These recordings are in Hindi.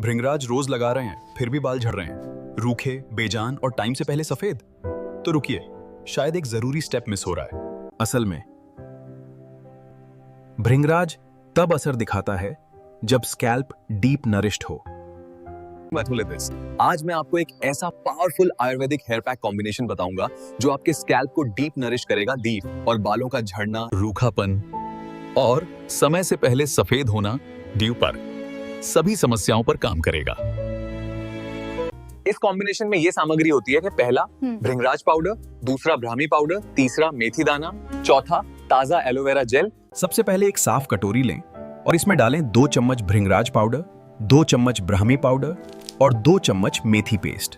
भृंगराज रोज लगा रहे हैं फिर भी बाल झड़ रहे हैं, रूखे, बेजान और टाइम से पहले सफेद। तो रुकिए, शायद एक जरूरी स्टेप मिस हो रहा है। असल में भृंगराज तब असर दिखाता है जब स्कैल्प डीप नरिश्ड हो। आज मैं आपको एक ऐसा powerful Ayurvedic hair pack combination बताऊंगा जो आपके स्कैल्प को डीप नरिश करेगा, डीप, और बालों का झड़ना, रूखापन और समय से पहले सफेद होना, ड्यू पर सभी समस्याओं पर काम करेगा। इस कॉम्बिनेशन में ये सामग्री होती है कि पहला भृंगराज पाउडर, दूसरा ब्राह्मी पाउडर, तीसरा मेथी दाना, चौथा ताजा एलोवेरा जेल। सबसे पहले एक साफ कटोरी लें और इसमें डालें 2 चम्मच भृंगराज पाउडर, 2 चम्मच ब्राह्मी पाउडर और 2 चम्मच मेथी पेस्ट।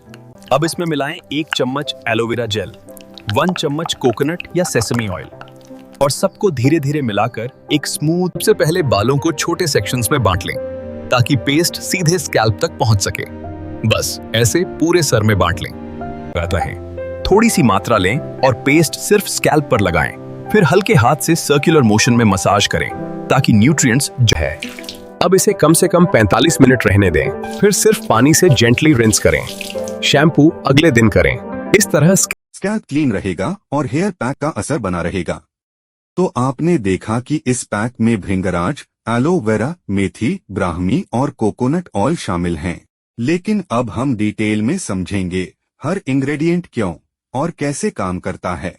अब इसमें मिलाएं 1 चम्मच एलोवेरा जेल, 1 चम्मच कोकोनट या सेसमी ऑयल और सबको धीरे धीरे मिलाकर एक स्मूथ। सबसे पहले बालों को छोटे सेक्शंस में बांट लें ताकि पेस्ट सीधे स्कैल्प तक पहुंच सके। बस ऐसे पूरे सर में बांट लें। थोड़ी सी मात्रा लें और पेस्ट सिर्फ स्कैल्प पर लगाएं। फिर हल्के हाथ से सर्कुलर मोशन में मसाज करें ताकि न्यूट्रिएंट्स जो है। अब इसे कम से कम 45 मिनट रहने दें। फिर सिर्फ पानी से जेंटली रिंस करें। शैम्पू अगले दिन करें। इस तरह स्कैल्प क्लीन रहेगा और हेयर पैक का असर बना रहेगा। तो आपने देखा कि इस पैक में भृंगराज, एलोवेरा, मेथी, ब्राह्मी और कोकोनट ऑयल शामिल हैं। लेकिन अब हम डिटेल में समझेंगे हर इंग्रेडिएंट क्यों और कैसे काम करता है।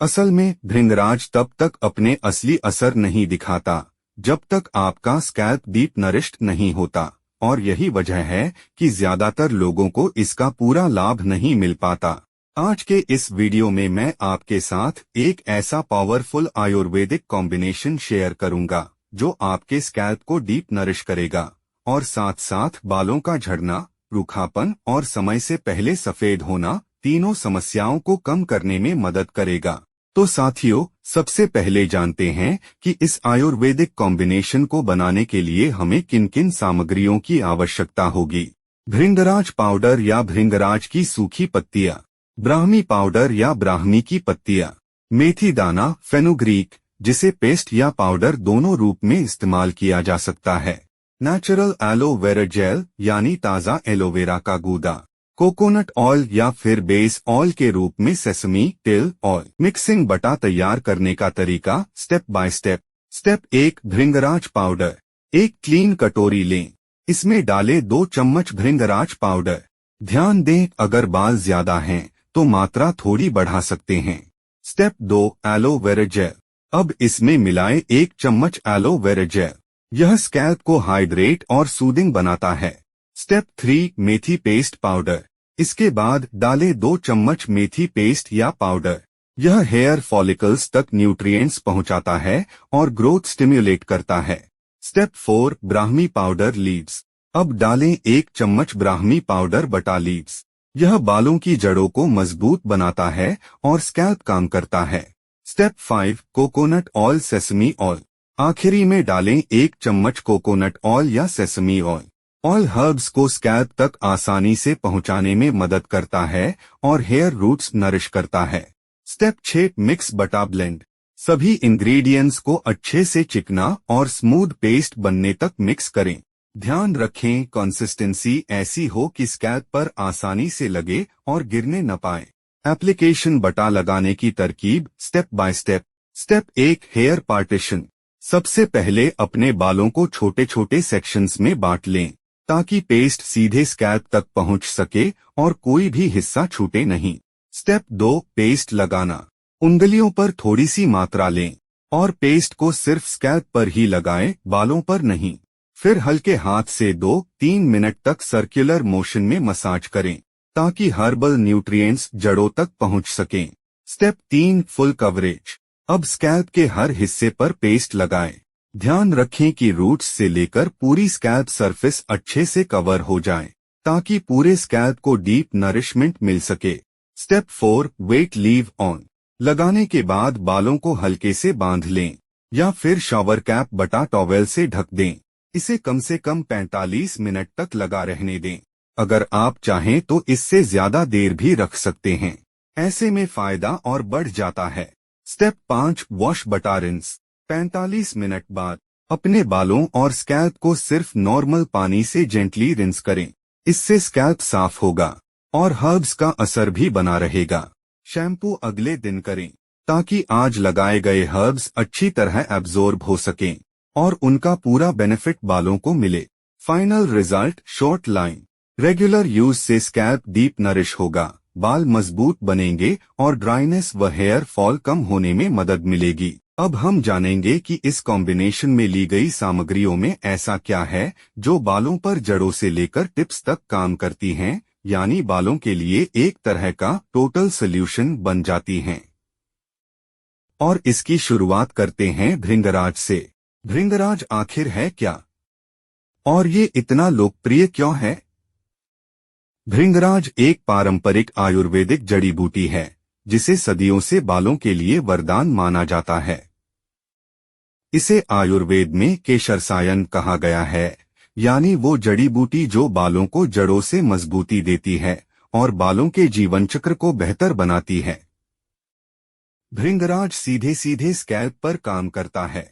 असल में भृंगराज तब तक अपने असली असर नहीं दिखाता जब तक आपका स्कैल्प डीप नरिश्ड नहीं होता, और यही वजह है कि ज्यादातर लोगों को इसका पूरा लाभ नहीं मिल पाता। आज के इस वीडियो में मैं आपके साथ एक ऐसा पावरफुल आयुर्वेदिक कॉम्बिनेशन शेयर करूंगा जो आपके स्कैल्प को डीप नरिश करेगा और साथ साथ बालों का झड़ना, रूखापन और समय से पहले सफेद होना, तीनों समस्याओं को कम करने में मदद करेगा। तो साथियों, सबसे पहले जानते हैं कि इस आयुर्वेदिक कॉम्बिनेशन को बनाने के लिए हमें किन किन सामग्रियों की आवश्यकता होगी। भृंगराज पाउडर या भृंगराज की सूखी पत्तियां, ब्राह्मी पाउडर या ब्राह्मी की पत्तियां, मेथी दाना, फेनुग्रीक, जिसे पेस्ट या पाउडर दोनों रूप में इस्तेमाल किया जा सकता है, नेचुरल एलोवेरा जेल यानी ताजा एलोवेरा का गूदा, कोकोनट ऑयल या फिर बेस ऑयल के रूप में सेसमी तिल ऑयल। मिक्सिंग बटा तैयार करने का तरीका step by step. Step 1, bhringraj powder. एक क्लीन कटोरी लें, इसमें डालें 2 चम्मच भृंगराज पाउडर। ध्यान दें, अगर बाल ज्यादा हैं तो मात्रा थोड़ी बढ़ा सकते हैं। Step 2, aloe vera gel. अब इसमें मिलाएं 1 चम्मच एलोवेरा जेल। यह स्कैल्प को हाइड्रेट और सूदिंग बनाता है। स्टेप 3, मेथी पेस्ट पाउडर। इसके बाद डालें 2 चम्मच मेथी पेस्ट या पाउडर। यह हेयर फॉलिकल्स तक न्यूट्रिएंट्स पहुंचाता है और ग्रोथ स्टिम्युलेट करता है। Step 4, Brahmi powder leaves. अब डालें 1 चम्मच ब्राह्मी पाउडर बटा लीव्स। यह बालों की जड़ों को मजबूत बनाता है और स्कैल्प काम करता है। Step 5, coconut oil, sesame oil. आखिरी में डालें 1 चम्मच कोकोनट ऑयल या सेसमी ऑयल। ऑयल हर्ब्स को स्कैल्प तक आसानी से पहुंचाने में मदद करता है और हेयर रूट्स नरिश करता है। स्टेप 6, मिक्स बटा ब्लेंड। सभी इंग्रेडिएंट्स को अच्छे से चिकना और स्मूथ पेस्ट बनने तक मिक्स करें। ध्यान रखें, कंसिस्टेंसी ऐसी हो कि स्कैल्प पर आसानी से लगे और गिरने न पाए। एप्लीकेशन बटा लगाने की तरकीब step by step. Step 1, hair partition. सबसे पहले अपने बालों को छोटे छोटे सेक्शंस में बांट लें ताकि पेस्ट सीधे स्कैल्प तक पहुंच सके और कोई भी हिस्सा छूटे नहीं। स्टेप 2, पेस्ट लगाना। उंगलियों पर थोड़ी सी मात्रा लें और पेस्ट को सिर्फ स्कैल्प पर ही लगाएं, बालों पर नहीं। फिर हल्के हाथ से 2-3 मिनट तक सर्कुलर मोशन में मसाज करें ताकि हर्बल न्यूट्रिएंट्स जड़ों तक पहुंच सकें। Step 3, full coverage. अब स्कैल्प के हर हिस्से पर पेस्ट लगाएं। ध्यान रखें कि रूट्स से लेकर पूरी स्कैल्प सरफेस अच्छे से कवर हो जाए ताकि पूरे स्कैल्प को डीप नरिशमेंट मिल सके। Step 4, wet leave on. लगाने के बाद बालों को हल्के से बांध लें या फिर शावर कैप बटा टॉवेल से ढक दें। इसे कम से कम 45 मिनट तक लगा रहने दें। अगर आप चाहें तो इससे ज्यादा देर भी रख सकते हैं, ऐसे में फायदा और बढ़ जाता है। स्टेप 5, वॉश बटा रिंस। 45 मिनट बाद अपने बालों और स्कैल्प को सिर्फ नॉर्मल पानी से जेंटली रिंस करें। इससे स्कैल्प साफ होगा और हर्ब्स का असर भी बना रहेगा। शैम्पू अगले दिन करें ताकि आज लगाए गए हर्ब्स अच्छी तरह एब्जॉर्ब हो सकें और उनका पूरा बेनिफिट बालों को मिले। Final result short line. Regular use से स्कैल्प डीप नरिश होगा, बाल मजबूत बनेंगे और ड्राइनेस व हेयर फॉल कम होने में मदद मिलेगी। अब हम जानेंगे कि इस कॉम्बिनेशन में ली गई सामग्रियों में ऐसा क्या है जो बालों पर जड़ों से लेकर टिप्स तक काम करती हैं, यानी बालों के लिए एक तरह का टोटल सॉल्यूशन बन जाती हैं। और इसकी शुरुआत करते हैं भृंगराज से। भृंगराज आखिर है क्या और ये इतना लोकप्रिय क्यों है? भृंगराज एक पारंपरिक आयुर्वेदिक जड़ी बूटी है जिसे सदियों से बालों के लिए वरदान माना जाता है। इसे आयुर्वेद में केशरसायन कहा गया है, यानी वो जड़ी बूटी जो बालों को जड़ों से मजबूती देती है और बालों के जीवन चक्र को बेहतर बनाती है। भृंगराज सीधे सीधे स्कैल्प पर काम करता है।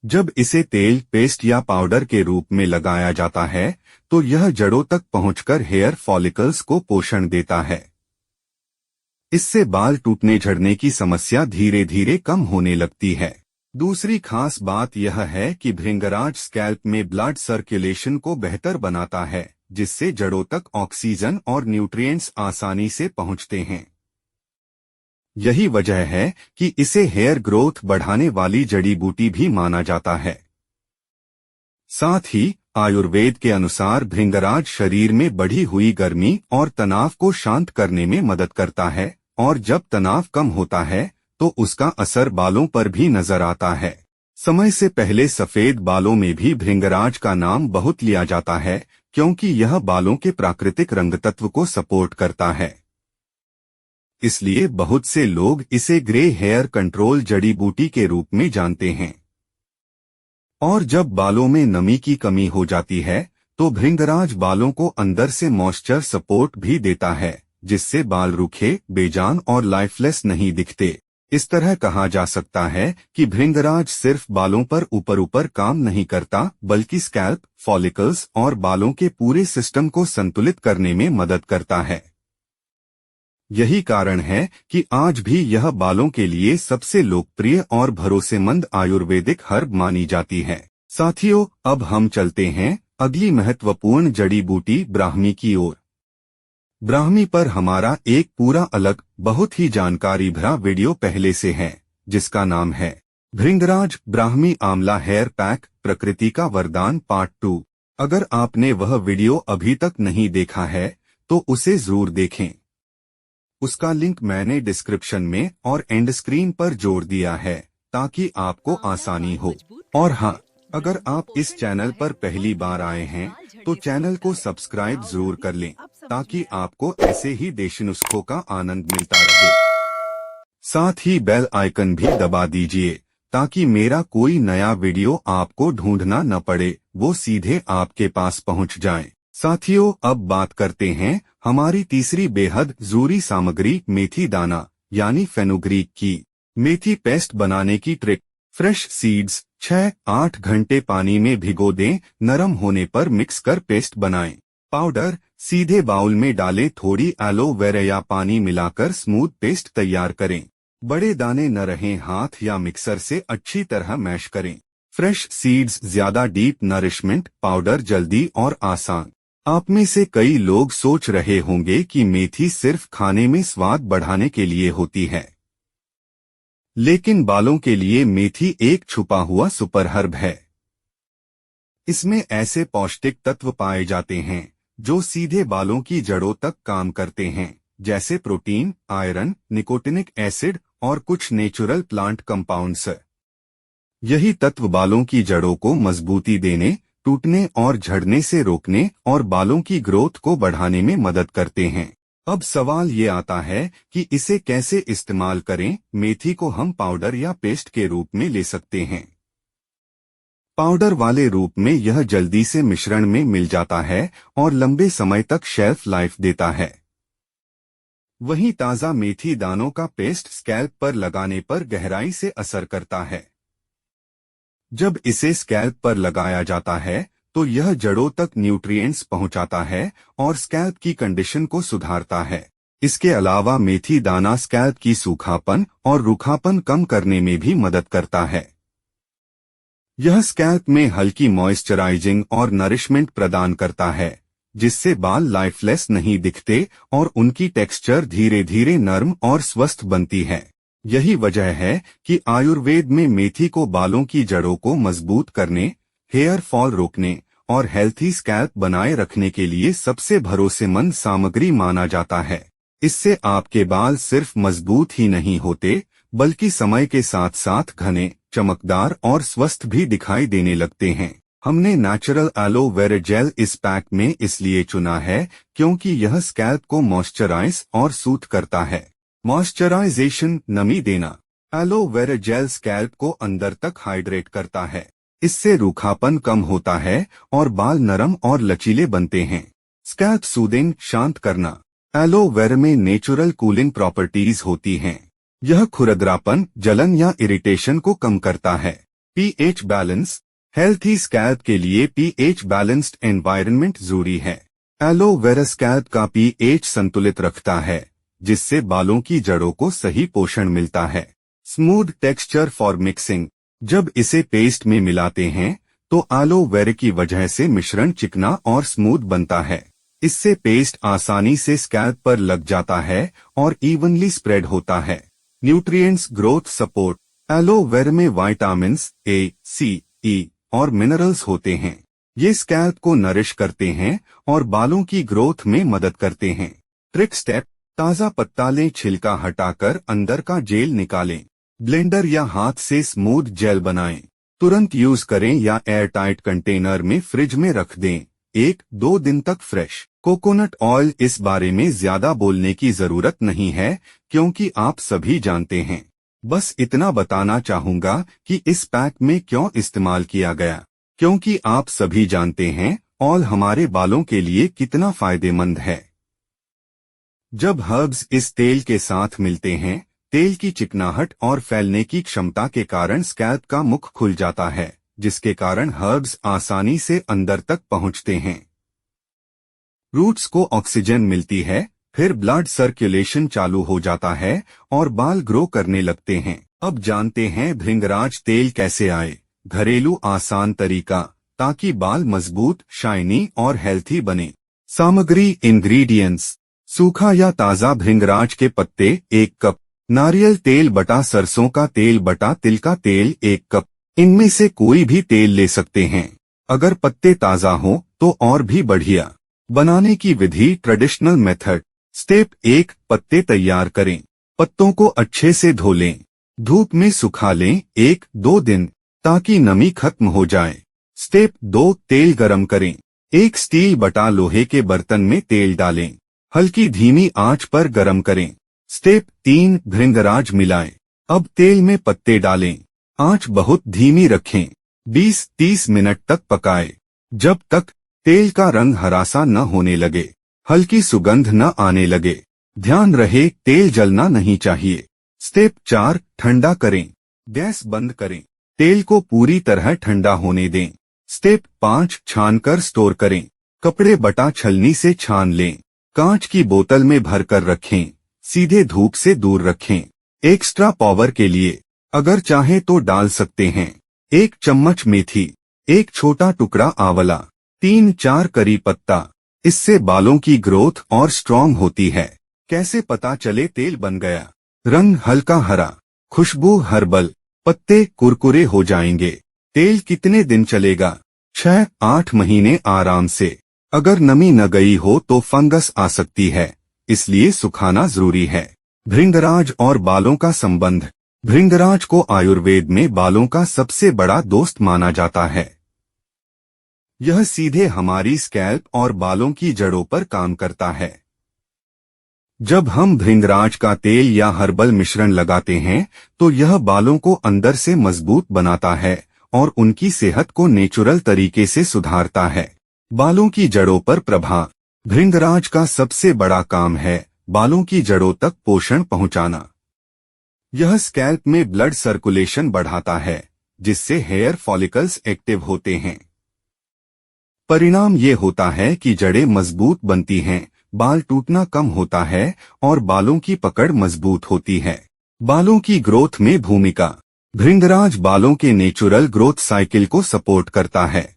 जब इसे तेल, पेस्ट या पाउडर के रूप में लगाया जाता है तो यह जड़ों तक पहुंचकर हेयर फॉलिकल्स को पोषण देता है। इससे बाल टूटने झड़ने की समस्या धीरे धीरे कम होने लगती है। दूसरी खास बात यह है कि भृंगराज स्कैल्प में ब्लड सर्कुलेशन को बेहतर बनाता है, जिससे जड़ों तक ऑक्सीजन और न्यूट्रिएंट्स आसानी से पहुंचते हैं। यही वजह है कि इसे हेयर ग्रोथ बढ़ाने वाली जड़ी बूटी भी माना जाता है। साथ ही आयुर्वेद के अनुसार भृंगराज शरीर में बढ़ी हुई गर्मी और तनाव को शांत करने में मदद करता है, और जब तनाव कम होता है तो उसका असर बालों पर भी नजर आता है। समय से पहले सफेद बालों में भी भृंगराज का नाम बहुत लिया जाता है, क्योंकि यह बालों के प्राकृतिक रंग तत्व को सपोर्ट करता है। इसलिए बहुत से लोग इसे ग्रे हेयर कंट्रोल जड़ी बूटी के रूप में जानते हैं। और जब बालों में नमी की कमी हो जाती है तो भृंगराज बालों को अंदर से मॉइस्चर सपोर्ट भी देता है, जिससे बाल रूखे, बेजान और लाइफलेस नहीं दिखते। इस तरह कहा जा सकता है कि भृंगराज सिर्फ बालों पर ऊपर काम नहीं करता, बल्कि स्कैल्प, फॉलिकल्स और बालों के पूरे सिस्टम को संतुलित करने में मदद करता है। यही कारण है कि आज भी यह बालों के लिए सबसे लोकप्रिय और भरोसेमंद आयुर्वेदिक हर्ब मानी जाती है। साथियों, अब हम चलते हैं अगली महत्वपूर्ण जड़ी बूटी ब्राह्मी की ओर। ब्राह्मी पर हमारा एक पूरा अलग, बहुत ही जानकारी भरा वीडियो पहले से है, जिसका नाम है भृंगराज ब्राह्मी आंवला हेयर पैक प्रकृति का वरदान पार्ट 2। अगर आपने वह वीडियो अभी तक नहीं देखा है तो उसे जरूर देखें। उसका लिंक मैंने डिस्क्रिप्शन में और एंड स्क्रीन पर जोड़ दिया है ताकि आपको आसानी हो। और हाँ, अगर आप इस चैनल पर पहली बार आए हैं तो चैनल को सब्सक्राइब जरूर कर लें ताकि आपको ऐसे ही देशी नुस्खों का आनंद मिलता रहे। साथ ही बेल आइकन भी दबा दीजिए ताकि मेरा कोई नया वीडियो आपको ढूंढना न पड़े, वो सीधे आपके पास पहुंच जाए। साथियों, अब बात करते हैं हमारी तीसरी बेहद जरूरी सामग्री मेथी दाना यानी फेनुग्रीक की। मेथी पेस्ट बनाने की ट्रिक। फ्रेश सीड्स 6-8 घंटे पानी में भिगो दें, नरम होने पर मिक्स कर पेस्ट बनाएं। पाउडर सीधे बाउल में डालें, थोड़ी एलोवेरा या पानी मिलाकर स्मूथ पेस्ट तैयार करें। बड़े दाने न रहें, हाथ या मिक्सर से अच्छी तरह मैश करें। फ्रेश सीड्स ज्यादा डीप नरिशमेंट, पाउडर जल्दी और आसान। आप में से कई लोग सोच रहे होंगे कि मेथी सिर्फ खाने में स्वाद बढ़ाने के लिए होती है, लेकिन बालों के लिए मेथी एक छुपा हुआ सुपर हर्ब है। इसमें ऐसे पौष्टिक तत्व पाए जाते हैं जो सीधे बालों की जड़ों तक काम करते हैं, जैसे प्रोटीन, आयरन, निकोटिनिक एसिड और कुछ नेचुरल प्लांट कंपाउंड्स। यही तत्व बालों की जड़ों को मजबूती देने, टूटने और झड़ने से रोकने और बालों की ग्रोथ को बढ़ाने में मदद करते हैं। अब सवाल ये आता है कि इसे कैसे इस्तेमाल करें। मेथी को हम पाउडर या पेस्ट के रूप में ले सकते हैं। पाउडर वाले रूप में यह जल्दी से मिश्रण में मिल जाता है और लंबे समय तक शेल्फ लाइफ देता है। वहीं ताज़ा मेथी दानों का पेस्ट स्कैल्प पर लगाने पर गहराई से असर करता है। जब इसे स्कैल्प पर लगाया जाता है तो यह जड़ों तक न्यूट्रिएंट्स पहुंचाता है और स्कैल्प की कंडीशन को सुधारता है। इसके अलावा मेथी दाना स्कैल्प की सूखापन और रूखापन कम करने में भी मदद करता है। यह स्कैल्प में हल्की मॉइस्चराइजिंग और नरिशमेंट प्रदान करता है, जिससे बाल लाइफलेस नहीं दिखते और उनकी टेक्सचर धीरे धीरे नर्म और स्वस्थ बनती है। यही वजह है कि आयुर्वेद में मेथी को बालों की जड़ों को मजबूत करने, हेयर फॉल रोकने और हेल्थी स्कैल्प बनाए रखने के लिए सबसे भरोसेमंद सामग्री माना जाता है। इससे आपके बाल सिर्फ मजबूत ही नहीं होते, बल्कि समय के साथ साथ घने, चमकदार और स्वस्थ भी दिखाई देने लगते हैं। हमने नेचुरल एलोवेरा जेल इस पैक में इसलिए चुना है क्योंकि यह स्कैल्प को मॉइस्चराइज और सूथ करता है। मॉइस्चराइजेशन, नमी देना। एलोवेरा जेल स्कैल्प को अंदर तक हाइड्रेट करता है। इससे रूखापन कम होता है और बाल नरम और लचीले बनते हैं। स्कैल्प सूदिंग, शांत करना। एलोवेरा में नेचुरल कूलिंग प्रॉपर्टीज होती हैं। यह खुरदरापन, जलन या इरिटेशन को कम करता है। PH balance. हेल्थी स्कैल्प के लिए पीएच बैलेंस्ड एनवायरनमेंट जरूरी है। एलोवेरा स्कैल्प का पीएच संतुलित रखता है, जिससे बालों की जड़ों को सही पोषण मिलता है। Smooth texture for mixing. जब इसे पेस्ट में मिलाते हैं तो एलोवेरा की वजह से मिश्रण चिकना और स्मूथ बनता है। इससे पेस्ट आसानी से स्कैल्प पर लग जाता है और इवनली स्प्रेड होता है। Nutrients growth support. एलोवेरा में विटामिन्स ए, सी, ई और मिनरल्स होते हैं। ये स्कैल्प को नरिश करते हैं और बालों की ग्रोथ में मदद करते हैं। Trick step. ताज़ा पत्ता लें, छिलका हटाकर अंदर का जेल निकालें। ब्लेंडर या हाथ से स्मूथ जेल बनाएं। तुरंत यूज करें या एयर टाइट कंटेनर में फ्रिज में रख दें, 1-2 दिन तक फ्रेश। Coconut oil. इस बारे में ज्यादा बोलने की जरूरत नहीं है क्योंकि आप सभी जानते हैं। बस इतना बताना चाहूंगा कि इस पैक में क्यों इस्तेमाल किया गया, क्योंकि आप सभी जानते हैं ऑयल हमारे बालों के लिए कितना फायदेमंद है। जब हर्ब्स इस तेल के साथ मिलते हैं, तेल की चिकनाहट और फैलने की क्षमता के कारण स्कैल्प का मुख खुल जाता है, जिसके कारण हर्ब्स आसानी से अंदर तक पहुंचते हैं। रूट्स को ऑक्सीजन मिलती है, फिर ब्लड सर्कुलेशन चालू हो जाता है और बाल ग्रो करने लगते हैं। अब जानते हैं भृंगराज तेल कैसे आए। घरेलू आसान तरीका, ताकि बाल मजबूत, शाइनी और हेल्थी बने। सामग्री। इंग्रेडिएंट्स। सूखा या ताज़ा भृंगराज के पत्ते 1 कप। नारियल तेल बटा सरसों का तेल बटा तिल का तेल 1 कप। इनमें से कोई भी तेल ले सकते हैं। अगर पत्ते ताज़ा हो तो और भी बढ़िया। बनाने की विधि। Traditional method. स्टेप 1, पत्ते तैयार करें। पत्तों को अच्छे से धो लें। धूप में सुखा लें 1-2 दिन, ताकि नमी खत्म हो जाए। स्टेप 2, तेल गरम करें। एक स्टील बटा लोहे के बर्तन में तेल डालें। हल्की धीमी आंच पर गरम करें। स्टेप 3, भृंगराज मिलाएं। अब तेल में पत्ते डालें। आंच बहुत धीमी रखें। 20-30 मिनट तक पकाएं, जब तक तेल का रंग हरासा न होने लगे, हल्की सुगंध न आने लगे। ध्यान रहे, तेल जलना नहीं चाहिए। स्टेप 4, ठंडा करें। गैस बंद करें। तेल को पूरी तरह ठंडा होने दें। स्टेप 5, छानकर स्टोर करें। कपड़े बटा छलनी से छान लें। कांच की बोतल में भरकर रखें। सीधे धूप से दूर रखें। एक्स्ट्रा पावर के लिए अगर चाहे तो डाल सकते हैं। 1 चम्मच मेथी, 1 छोटा टुकड़ा आंवला, 3-4 करी पत्ता। इससे बालों की ग्रोथ और स्ट्रॉन्ग होती है। कैसे पता चले तेल बन गया? रंग हल्का हरा, खुशबू हर्बल, पत्ते कुरकुरे हो जाएंगे। तेल कितने दिन चलेगा? 6-8 महीने आराम से। अगर नमी न गई हो तो फंगस आ सकती है, इसलिए सुखाना जरूरी है। भृंगराज और बालों का संबंध। भृंगराज को आयुर्वेद में बालों का सबसे बड़ा दोस्त माना जाता है। यह सीधे हमारी स्कैल्प और बालों की जड़ों पर काम करता है। जब हम भृंगराज का तेल या हर्बल मिश्रण लगाते हैं तो यह बालों को अंदर से मजबूत बनाता है और उनकी सेहत को नेचुरल तरीके से सुधारता है। बालों की जड़ों पर प्रभाव। भृंगराज का सबसे बड़ा काम है बालों की जड़ों तक पोषण पहुंचाना। यह स्कैल्प में ब्लड सर्कुलेशन बढ़ाता है, जिससे हेयर फॉलिकल्स एक्टिव होते हैं। परिणाम ये होता है कि जड़ें मजबूत बनती हैं, बाल टूटना कम होता है और बालों की पकड़ मजबूत होती है। बालों की ग्रोथ में भूमिका। भृंगराज बालों के नेचुरल ग्रोथ साइकिल को सपोर्ट करता है,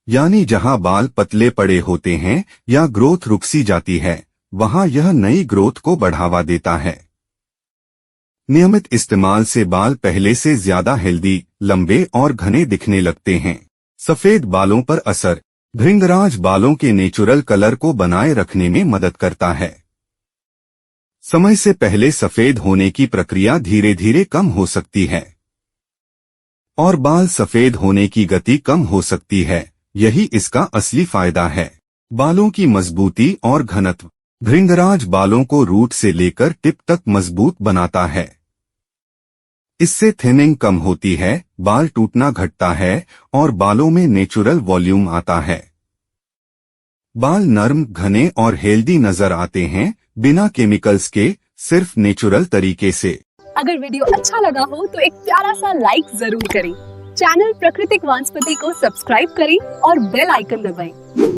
यानी जहां बाल पतले पड़े होते हैं या ग्रोथ रुक सी जाती है, वहां यह नई ग्रोथ को बढ़ावा देता है। नियमित इस्तेमाल से बाल पहले से ज्यादा हेल्दी, लंबे और घने दिखने लगते हैं। सफेद बालों पर असर। भृंगराज बालों के नेचुरल कलर को बनाए रखने में मदद करता है। समय से पहले सफेद होने की प्रक्रिया धीरे धीरे कम हो सकती है और बाल सफेद होने की गति कम हो सकती है। यही इसका असली फायदा है। बालों की मजबूती और घनत्व। भृंगराज बालों को रूट से लेकर टिप तक मजबूत बनाता है। इससे थिनिंग कम होती है, बाल टूटना घटता है और बालों में नेचुरल वॉल्यूम आता है। बाल नर्म, घने और हेल्दी नजर आते हैं, बिना केमिकल्स के, सिर्फ नेचुरल तरीके से। अगर वीडियो अच्छा लगा हो तो एक प्यारा सा लाइक जरूर करें। चैनल प्राकृतिक वानस्पति को सब्सक्राइब करें और बेल आइकन दबाएं।